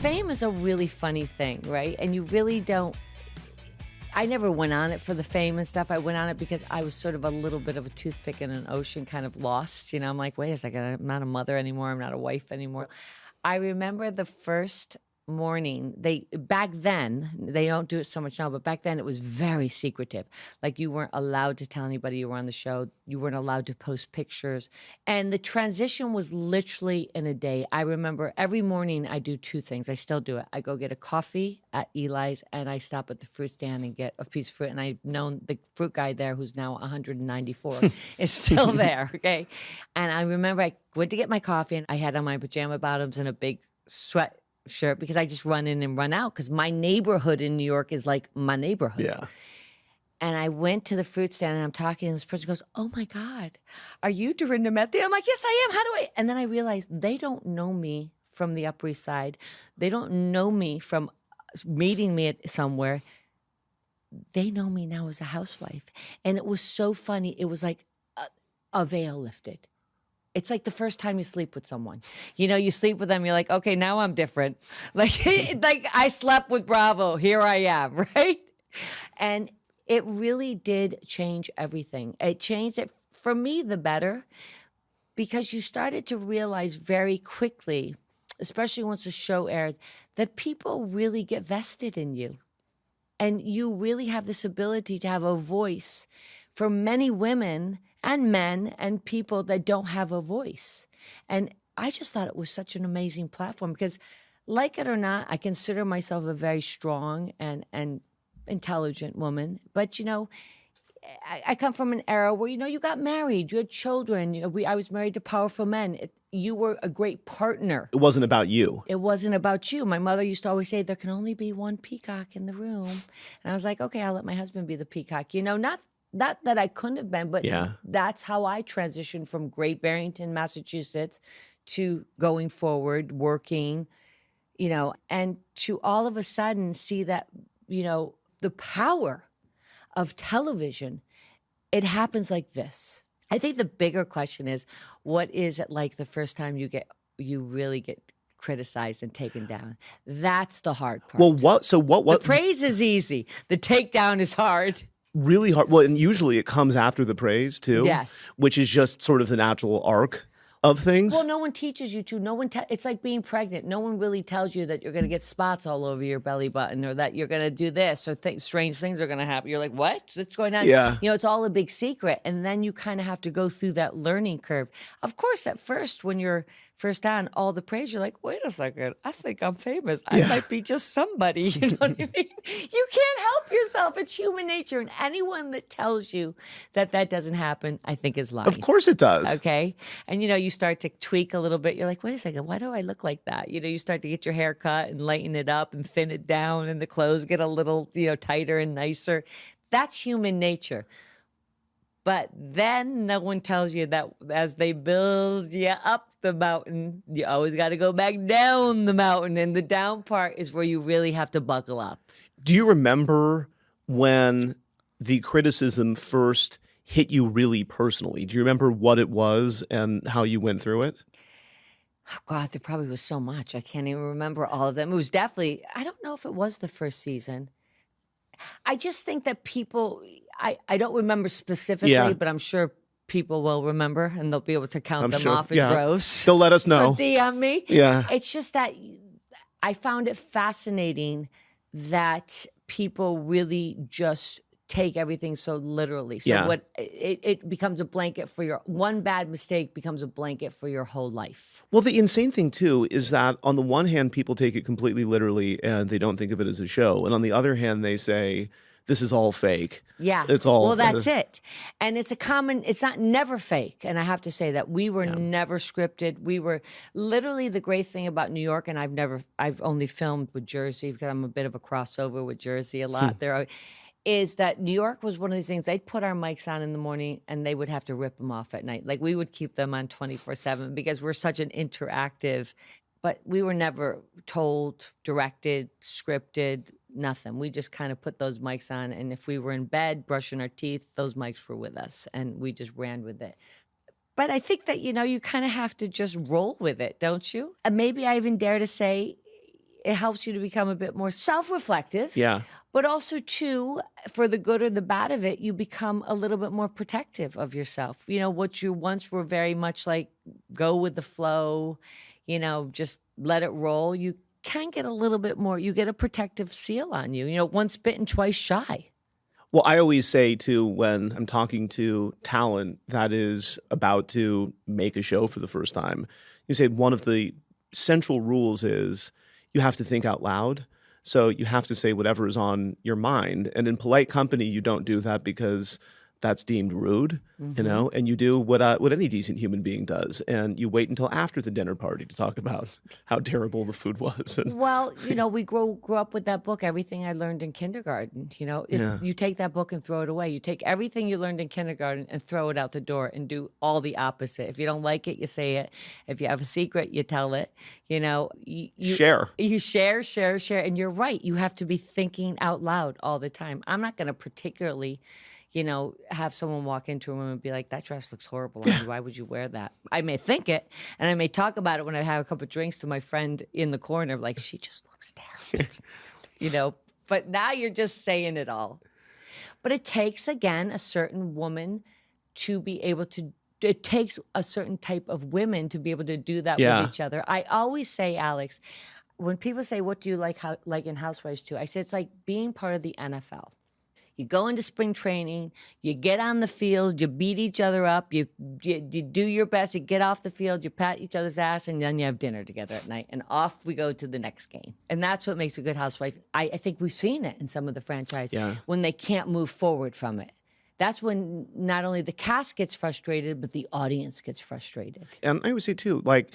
fame is a really funny thing, right? And you really don't. I never went on it for the fame and stuff. I went on it because I was sort of a little bit of a toothpick in an ocean, kind of lost. You know, I'm like, wait a second, I'm not a mother anymore. I'm not a wife anymore. I remember the first morning, back then, they don't do it so much now, but back then it was very secretive. Like you weren't allowed to tell anybody you were on the show. You weren't allowed to post pictures. And the transition was literally in a day. I remember every morning I do two things. I still do it. I go get a coffee at Eli's and I stop at the fruit stand and get a piece of fruit. And I've known the fruit guy there who's now 194 is still there, okay? And I remember I went to get my coffee and I had on my pajama bottoms and a big sweat shirt because I just run in and run out because my neighborhood in New York is like my neighborhood. Yeah. And I went to the fruit stand and I'm talking and this person goes, oh my God, are you Dorinda Medley? I'm like, yes, I am. How do I? And then I realized they don't know me from the Upper East Side. They don't know me from meeting me at somewhere. They know me now as a housewife. And it was so funny. It was like a veil lifted. It's like the first time you sleep with someone. You know, you sleep with them, you're like, okay, now I'm different. Like I slept with Bravo, here I am, right? And it really did change everything. It changed it, for me, the better, because you started to realize very quickly, especially once the show aired, that people really get vested in you. And you really have this ability to have a voice for many women and men and people that don't have a voice. And I just thought it was such an amazing platform because, like it or not, I consider myself a very strong and intelligent woman. But, you know, I come from an era where, you know, you got married, you had children. You know, I was married to powerful men. You were a great partner. It wasn't about you. It wasn't about you. My mother used to always say, there can only be one peacock in the room. And I was like, okay, I'll let my husband be the peacock. You know, not that I couldn't have been, but that's how I transitioned from Great Barrington, Massachusetts, to going forward, working, you know, and to all of a sudden see that, you know, the power of television, it happens like this. I think the bigger question is, what is it like the first time you really get criticized and taken down? That's the hard part. Well, what? The praise is easy. The takedown is hard. Really hard. Well, and usually it comes after the praise too. Yes. Which is just sort of the natural arc of things. Well, no one teaches you to. No one. It's like being pregnant. No one really tells you that you're going to get spots all over your belly button, or that you're going to do this, or strange things are going to happen. You're like, what? What's going on? Yeah. You know, it's all a big secret, and then you kind of have to go through that learning curve. Of course, at first, when you're first on all the praise, you're like, wait a second, I think I'm famous. I might be just somebody. You know what I mean? You can't help yourself. It's human nature, and anyone that tells you that doesn't happen, I think is lying. Of course it does. Okay. And, you know, you start to tweak a little bit. You're like, wait a second, why do I look like that? You know, you start to get your hair cut and lighten it up and thin it down and the clothes get a little, you know, tighter and nicer. That's human nature. But then no one tells you that as they build you up the mountain, you always got to go back down the mountain. And the down part is where you really have to buckle up. Do you remember when the criticism first hit you really personally? Do you remember what it was and how you went through it? Oh, God, there probably was so much. I can't even remember all of them. It was definitely, I don't know if it was the first season. I just think that people, I don't remember specifically, but I'm sure people will remember and they'll be able to count them off in droves. They'll let us know. So DM me. Yeah. It's just that I found it fascinating that people really just take everything so literally. So what it becomes a blanket for your one bad mistake becomes a blanket for your whole life. Well, the insane thing too is that on the one hand, people take it completely literally and they don't think of it as a show, and on the other hand, they say this is all fake. Yeah, it's all. Well, that's it, and it's not never fake. And I have to say that we were never scripted. We were literally the great thing about New York, and I've only filmed with Jersey because I'm a bit of a crossover with Jersey a lot. Is that New York was one of these things, they'd put our mics on in the morning and they would have to rip them off at night. Like we would keep them on 24/7 because we're such an interactive, but we were never told, directed, scripted, nothing. We just kind of put those mics on, and if we were in bed brushing our teeth, those mics were with us and we just ran with it. But I think that, you know, you kind of have to just roll with it, don't you? And maybe I even dare to say, it helps you to become a bit more self-reflective. Yeah. But also, too, for the good or the bad of it, you become a little bit more protective of yourself. You know, what you once were very much like, go with the flow, you know, just let it roll. You can get a little bit more, you get a protective seal on you. You know, once bitten, twice shy. Well, I always say, too, when I'm talking to talent that is about to make a show for the first time, you say one of the central rules is you have to think out loud. So you have to say whatever is on your mind. And in polite company, you don't do that because that's deemed rude, you know, and you do what any decent human being does. And you wait until after the dinner party to talk about how terrible the food was. And, Well, you know, we grew up with that book, Everything I Learned in Kindergarten. You know, if you take that book and throw it away. You take everything you learned in kindergarten and throw it out the door and do all the opposite. If you don't like it, you say it. If you have a secret, you tell it. You know, you share. You share. And you're right. You have to be thinking out loud all the time. I'm not going to particularly, you know, have someone walk into a room and be like, that dress looks horrible on you. Why would you wear that? I may think it, and I may talk about it when I have a couple of drinks to my friend in the corner, like, she just looks terrible. You know, but now you're just saying it all. But it takes, again, a certain woman to be able to, it takes a certain type of women to be able to do that with each other. I always say, Alex, when people say, what do you like in Housewives too? I say, it's like being part of the NFL. You go into spring training, you get on the field, you beat each other up, you do your best, you get off the field, you pat each other's ass, and then you have dinner together at night, and off we go to the next game. And that's what makes a good housewife. I think we've seen it in some of the franchise when they can't move forward from it. That's when not only the cast gets frustrated, but the audience gets frustrated. And I would say, too, like,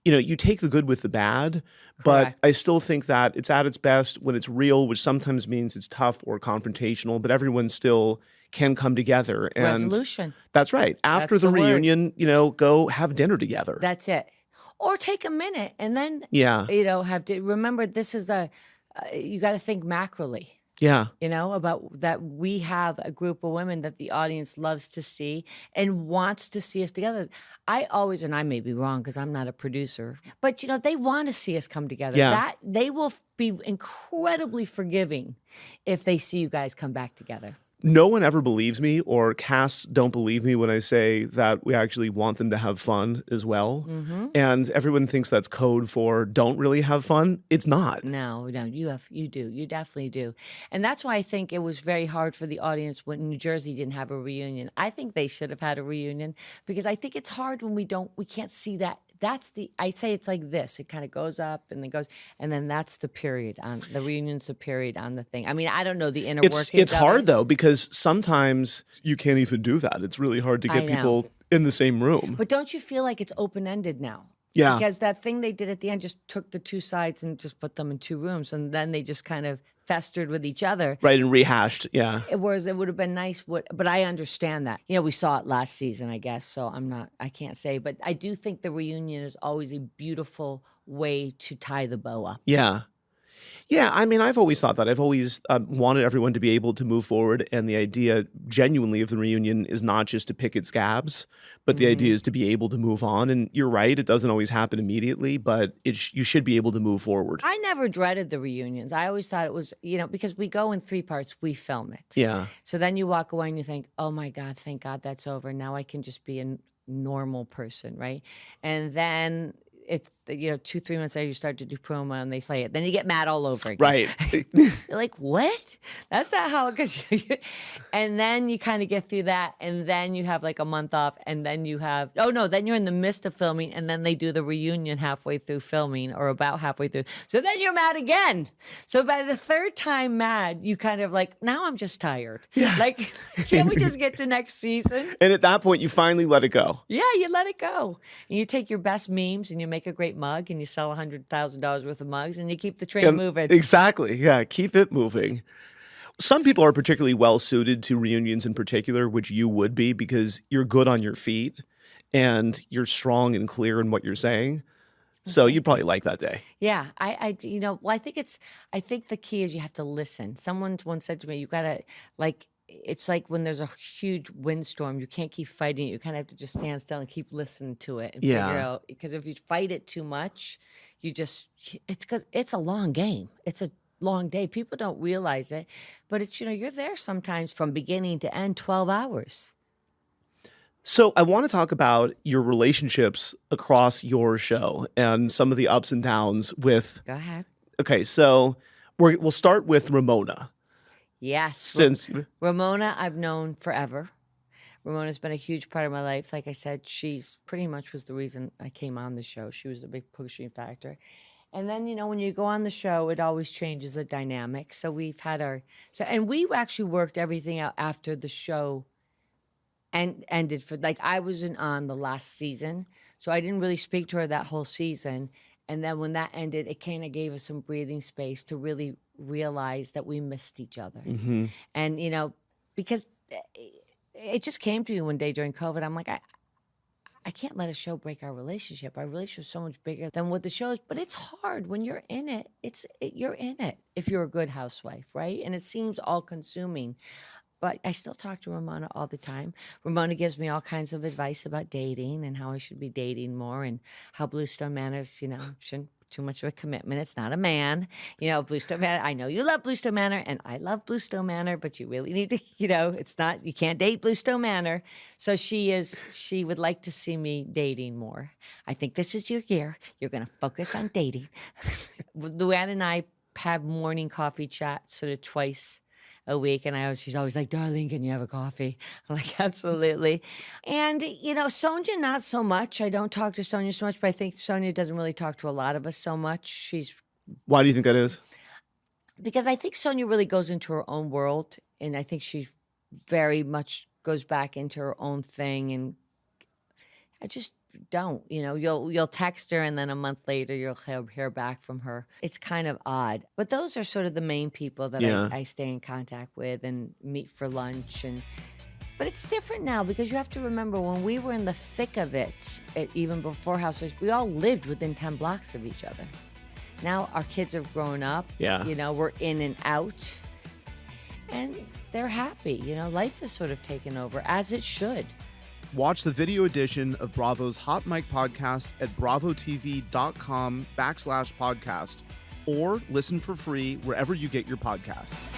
you know, you take the good with the bad, but Correct. I still think that it's at its best when it's real, which sometimes means it's tough or confrontational, but everyone still can come together. And Resolution. That's right. After That's the the word. reunion, you know, go have dinner together. That's it. Or take a minute and then, Yeah. you know, remember, this is you got to think macroly. Yeah. You know, about that we have a group of women that the audience loves to see and wants to see us together. I always, and I may be wrong because I'm not a producer, but, you know, they want to see us come together. Yeah. That they will be incredibly forgiving if they see you guys come back together. No one ever believes me, or casts don't believe me when I say that we actually want them to have fun as well. Mm-hmm. And everyone thinks that's code for don't really have fun. It's not. No, you do. You definitely do. And that's why I think it was very hard for the audience when New Jersey didn't have a reunion. I think they should have had a reunion because I think it's hard when we can't see that. I say it's like this. It kind of goes up and then goes, and then that's the period on the reunion's the period on the thing. I mean, I don't know the inner workings. It's of hard it. though, because sometimes you can't even do that. It's really hard to get people in the same room. But don't you feel like it's open-ended now? Yeah. Because that thing they did at the end just took the two sides and just put them in two rooms, and then they just kind of festered with each other. Right, and rehashed, yeah. Whereas it would have been nice, but I understand that. You know, we saw it last season, I guess, so I can't say. But I do think the reunion is always a beautiful way to tie the bow up. Yeah. Yeah, I mean, I've always thought that. I've always wanted everyone to be able to move forward, and the idea genuinely of the reunion is not just to pick its scabs, but the idea is to be able to move on. And you're right, it doesn't always happen immediately, but you should be able to move forward. I never dreaded the reunions. I always thought it was, you know, because we go in 3 parts, we film it. Yeah. So then you walk away and you think, oh my God, thank God that's over. Now I can just be a normal person, right? And then it's, you know, 2-3 months later, you start to do promo and they say it. Then you get mad all over again. Right. You're like, what? That's not how, and then you kind of get through that. And then you have like a month off. And then you have, then you're in the midst of filming. And then they do the reunion halfway through filming or about halfway through. So then you're mad again. So by the 3rd time mad, you kind of like, now I'm just tired. Yeah. Like, can't we just get to next season? And at that point, you finally let it go. Yeah, you let it go. And you take your best memes and you make a great mug and you sell $100,000 worth of mugs and you keep the train moving. Exactly. Yeah, keep it moving. Some people are particularly well suited to reunions in particular, which you would be because you're good on your feet and you're strong and clear in what you're saying. So you'd probably like that day. Yeah, I think the key is you have to listen. Someone once said to me, you gotta, like, it's like when there's a huge windstorm, you can't keep fighting it. You kind of have to just stand still and keep listening to it and figure out. Because if you fight it too much, it's because it's a long game. It's a long day. People don't realize it, but it's, you're there sometimes from beginning to end, 12 hours. So I want to talk about your relationships across your show and some of the ups and downs with. Go ahead. Okay, so we'll start with Ramona. Yes. Since Ramona, I've known forever. Ramona's been a huge part of my life. Like I said, she's pretty much was the reason I came on the show. She was a big pushing factor. And then, when you go on the show, it always changes the dynamic. So we've had and we actually worked everything out after the show and ended I wasn't on the last season. So I didn't really speak to her that whole season. And then when that ended, it kind of gave us some breathing space to really realize that we missed each other. Mm-hmm. And, because it just came to me one day during COVID. I'm like, I can't let a show break our relationship. Our relationship is so much bigger than what the show is. But it's hard when you're in it. You're in it if you're a good housewife, right? And it seems all-consuming. But I still talk to Ramona all the time. Ramona gives me all kinds of advice about dating and how I should be dating more and how Bluestone Manor shouldn't too much of a commitment. It's not a man. Bluestone Manor, I know you love Bluestone Manor and I love Bluestone Manor, but you really need to, it's not, you can't date Bluestone Manor. So she would like to see me dating more. I think this is your year. You're going to focus on dating. Luann and I have morning coffee chat sort of twice a week, and she's always like, "Darling, can you have a coffee?" I'm like, "Absolutely." And Sonja, not so much. I don't talk to Sonja so much, but I think Sonja doesn't really talk to a lot of us so much. Why do you think that is? Because I think Sonja really goes into her own world, and I think she very much goes back into her own thing, and I just don't. You'll text her, and then a month later you'll hear back from her. It's kind of odd. But those are sort of the main people that I stay in contact with and meet for lunch. But it's different now because you have to remember when we were in the thick of it even before Housewives, we all lived within 10 blocks of each other. Now our kids have grown up. Yeah. We're in and out. And they're happy. Life is sort of taken over, as it should. Watch the video edition of Bravo's Hot Mic podcast at bravotv.com/podcast or listen for free wherever you get your podcasts.